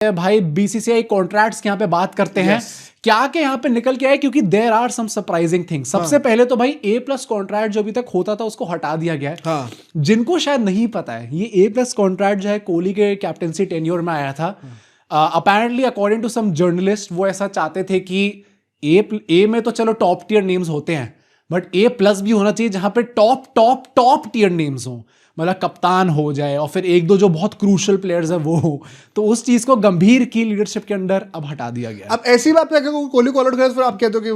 भाई BCCI contracts के यहाँ पे बात करते हैं क्या के यहाँ पे निकल के आए, क्योंकि there are some surprising things. सबसे पहले तो भाई A+ कॉन्ट्रैक्ट जो अभी तक होता था उसको हटा दिया गया है। जिनको शायद नहीं पता है, ये A+ कॉन्ट्रैक्ट जो है कोहली के कैप्टेंसी टेन्योर में आया था। Apparently according to some journalist वो ऐसा चाहते थे कि ए में तो चलो टॉप टियर नेम्स होते हैं, बट A+ भी होना चाहिए जहां पे top top top tier names हो, मतलब कप्तान हो जाए और फिर एक दो जो बहुत क्रूशल प्लेयर्स है वो हो। तो उस चीज को गंभीर की लीडरशिप के अंडर अब हटा दिया गया। अब ऐसी बात है कि कोहली को अलर्ट करे फिर आप कहते हो कि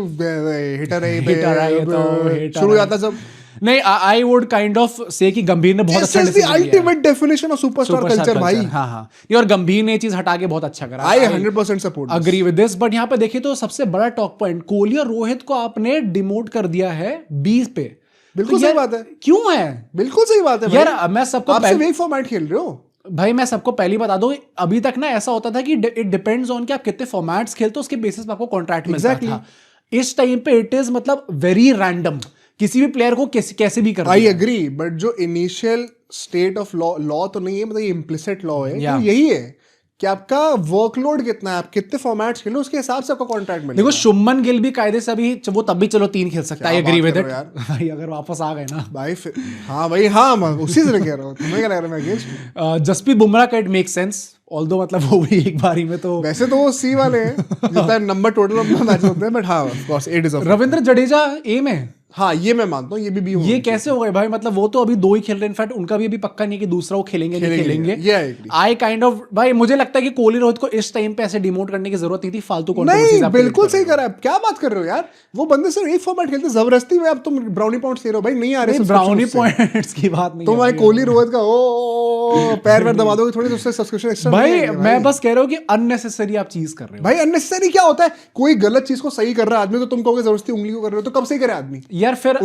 हिटर है, शुरू हो जाता सब। नहीं, आई वुड काइंड ऑफ से कि गंभीर ने बहुत अच्छा डिसीजन लिया। Ultimate definition of superstar culture भाई। हाँ हाँ, ये और गंभीर ने ये चीज हटा के बहुत अच्छा करा। आई 100% support, agree with this. But यहाँ पे देखिए तो सबसे बड़ा टॉक पॉइंट, कोहली और रोहित को आपने डिमोट कर दिया है 20 पे। बिल्कुल सही बात है। क्यों है? बिल्कुल सही बात है यार। मैं सबको आपसे वही फॉर्मेट खेल रहे हो भाई, मैं सबको पहली बता दूं, अभी तक ना ऐसा होता था कि इट डिपेंड्स ऑन कि आप कितने फॉर्मेट्स खेलते हो, उसके बेसिस पे आपको कॉन्ट्रैक्ट मिलता था। इस टाइम पे इट इज मतलब वेरी रैंडम, किसी भी प्लेयर को कैसे भी कर। आई एग्री, बट जो इनिशियल स्टेट ऑफ लॉ तो नहीं है, मतलब ये इम्प्लिसिट लॉ है, तो यही है कि आपका वर्कलोड कितना है, आप कितने फॉर्मेट्स खेलो उसके हिसाब से आपका कॉन्ट्रैक्ट मिलेगा। देखो शुभमन गिल भी कायदे से अभी वो तब भी चलो 3 खेल सकता है। एग्री विद इट भाई, अगर वापस आ गए ना भाई फिर। हाँ भाई, हाँ मैं उसी से कह रहा हूँ, तुम्हें क्या लग रहा है मैं अगेंस्ट? जसप्रीत बुमराह का इट मेक सेंस, ऑल्दो मतलब वो भी एक बारी में तो वैसे तो वो सी वाले हैं जितना नंबर टोटल अपना मैच होते हैं, बट हाँ of course it is. Ravindra Jadeja A में, हाँ ये मैं मानता हूँ, ये भी ये कैसे हो गए भाई? मतलब वो तो अभी 2 ही खेल रहे हैं, इनफैक्ट उनका भी अभी पक्का नहीं कि दूसरा वो खेलेंगे नहीं खेलेंगे। आई काइंड ऑफ भाई, मुझे लगता है कि कोहली रोहित को इस टाइम पे ऐसे डिमोट करने की जरूरत नहीं थी, फालतू कंट्रोवर्सीज। नहीं, बिल्कुल सही कर रहा है। क्या बात कर रहे हो यार, वो बंदे सिर्फ एक फॉर्मेट खेलते जबरदस्ती में, अब तुम ब्राउनी पॉइंट्स ले रहे हो भाई। नहीं आ रहे ब्राउनी पॉइंट्स की बात नहीं, तुम भाई कोहली रोहित का ओ पैर पैर दबा दोगे थोड़ी, तो उससे सब्सक्रिप्शन एक्स्ट्रा भाई। मैं बस कह रहा हूँ कि अननेसेसरी आप चीज कर रहे हो भाई। अननेसेसरी क्या होता है? कोई गलत चीज को सही कर रहा है आदमी, तो तुम कहोगे जबरदस्ती उंगली को कर रहे हो, तो कब सही करे आदमी यार? फिर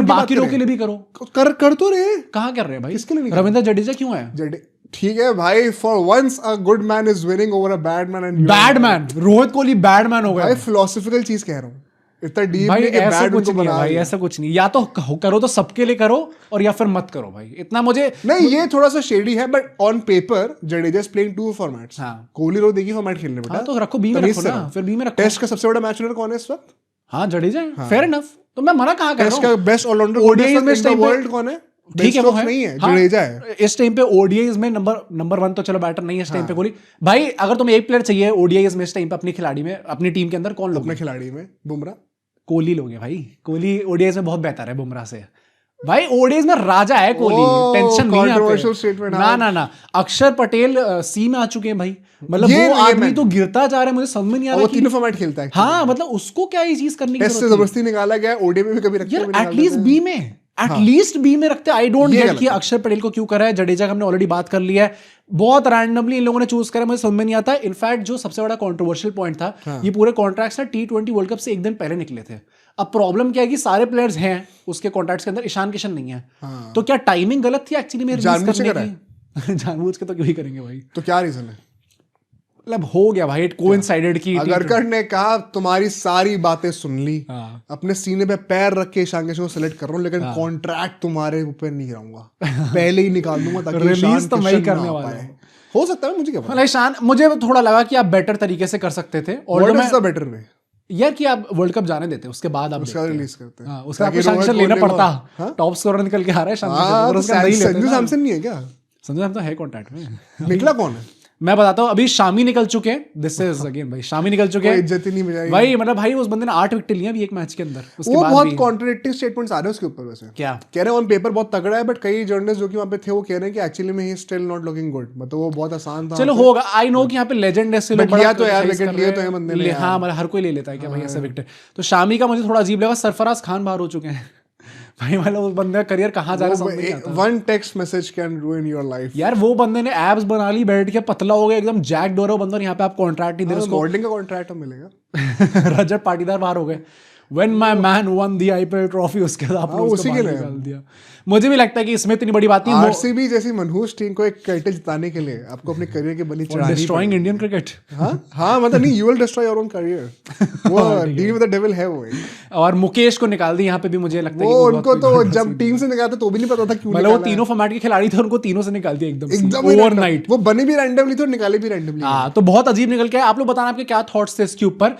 बाकी लोगों के लिए भी करो। कर तो रहे, कहाँ कर रहे हैं भाई? किसके लिए? रविंद्र जडेजा क्यों है? ठीक है भाई, for once a good man is winning over a bad man, and bad man Rohit Kohli bad man हो गया भाई। फिलोसॉफिकल चीज कह रहा हूँ, इतना डीप भाई। नहीं कि ऐसा बैड कुछ नहीं है भाई, ऐसा कुछ नहीं। या तो करो तो सबके लिए करो, और या फिर मत करो भाई। इतना मुझे नहीं, ये थोड़ा सा शेडी है, but on paper Jadeja is playing 2 formats. Kohli Rohit एक ही फॉर्मेट खेलने बेटा, तो रखो बी में रखो ना, फिर बी में रखो। टेस्ट का सबसे बड़ा मैच विनर कौन है इस वक्त? हाँ जडेजा, फेयर इनफ। तो मैं मना कहाँ कर रहा हूँ? टेस्ट का बेस्ट ऑलराउंडर ओडीआई में वर्ल्ड कौन है? ठीक है, वो है, नहीं है, जडेजा है इस टाइम पे। ओडीआईज में नंबर 1 तो चलो बैटर नहीं है इस टाइम पे कोहली भाई। अगर तुम्हें एक प्लेयर चाहिए ओडीआईज में इस टाइम पे अपनी खिलाड़ी में, अपनी टीम के अंदर, कौन लोगे? अपने खिलाड़ी में बुमराह। कोहली लोगे भाई? कोहली ओडीआईज में बहुत बेहतर है बुमराह से भाई। ओडीआईज में राजा है कोहली, टेंशन नहीं है। ना अक्षर पटेल सी में आ चुके हैं भाई। मतलब वो आदमी तो गिरता जा रहा है, मुझे समझ में नहीं आ रहा। वो तीनों फॉर्मेट खेलता है। हाँ मतलब उसको क्या ये चीज करनी, टेस्ट से जबरदस्ती निकाला गया, ओडीआई में भी कभी रखते हैं एटलीस्ट बी में, एटलीस्ट बी में रखते। आई डोंट गेट कि अक्षर पटेल को क्यों करा है। जडेजा का हमने ऑलरेडी बात कर लिया है, बहुत रैंडमली इन लोगों ने चूज करा, मुझे समझ में नहीं आता। इनफैक्ट जो सबसे बड़ा कंट्रोवर्शियल पॉइंट था, ये पूरे कॉन्ट्रैक्ट्स ना T20 वर्ल्ड कप से एक दिन पहले निकले थे। अब प्रॉब्लम क्या है कि सारे प्लेयर्स हैं उसके कॉन्ट्रैक्ट्स के अंदर, ईशान किशन नहीं है। तो क्या टाइमिंग गलत थी एक्चुअली मेरी रिलीज करने की? जानबूझ के तो क्यों ही करेंगे भाई? तो क्या रीजन है? मतलब हो गया भाई, इट कोइंसाइडेड की अगरकर ने कहा तुम्हारी सारी बातें सुन ली, अपने सीने पे पैर रख के ईशान किशन को सेलेक्ट कर रहा हूं, लेकिन कॉन्ट्रैक्ट तुम्हारे ऊपर नहीं कराऊंगा, पहले ही निकाल दूंगा ताकि रिलीज तो मैं ही करने वाला हूं। हो सकता है, मुझे क्या पता। ईशान, मुझे थोड़ा लगा कि आप बेटर तरीके से कर सकते थे। और बेटर वे यार कि आप वर्ल्ड कप जाने देते, उसके बाद आप उसका रिलीज करते हैं, उसका आपको सैंक्शन लेना पड़ता। टॉप स्कोरर निकल के आ रहा है संजू सैमसन नहीं है क्या? संजू सैमसन है कॉन्ट्रैक्ट में। निकला कौन है मैं बताता हूँ। अभी शामी निकल चुके हैं, दिस इज अगेन भाई, शामी निकल चुके हैं, इज्जत ही नहीं बजाई भाई। मतलब भाई उस बंदे ने 8 विकेट लिए अभी एक मैच के अंदर। उसके वो बहुत कॉन्ट्रडिक्टिंग स्टेटमेंट्स आ रहे हैं उसके ऊपर। वैसे क्या कह रहे हैं, ऑन पेपर बहुत तगड़ा है, बट कई जर्नलिस्ट जो कि वहां पे थे वो कह रहे हैं कि एक्चुअली में he still not looking good. मतलब वो बहुत आसान था। चलो होगा, आई नो कि यहाँ पे लेजेंड है, लिया तो यार विकेट लिए तो है बंदे ने। हाँ मतलब हर कोई ले लेता है क्या भाई ऐसे विकेट। तो शामी का मुझे थोड़ा अजीब लगा। सरफराज खान बाहर हो चुके हैं भाई, मतलब उस बंदे का करियर कहाँ जा रहा है? One text message can रूइन your life यार। वो बंदे ने एब्स बना ली, बैठ के पतला हो गया एकदम, जैक डोरो बंदा। यहाँ पे आप कॉन्ट्रैक्ट नहीं दे रहे उसको, मॉडलिंग का कॉन्ट्रैक्ट मिलेगा। रजत पाटीदार बाहर हो गए। When my man one the IPL trophy, उसके बाद आपने उसको बाहर निकाल दिया। मुझे भी लगता है कि इसमें इतनी बड़ी बात नहीं। आरसीबी जैसी मनहूस टीम को एक टाइटल जिताने के लिए आपको अपने करियर की बलि चढ़ानी, डिस्ट्रॉइंग इंडियन क्रिकेट। हाँ मतलब नहीं, you will destroy your own career. वो डील विद द डेविल है वो। और मुकेश को निकाल दी यहाँ पे भी, मुझे लगता है वो उनको तो जब टीम से निकाला तो भी नहीं पता था क्यों मतलब वो तीनों फॉर्मेट के खिलाड़ी थे, उनको तीनों से निकाल दिया एकदम ओवरनाइट। वो बने भी रैंडमली थे और निकाले भी रैंडमली। हाँ, तो बहुत अजीब निकल के। आप लोग बताना आपके क्या थॉट्स थे इसके ऊपर।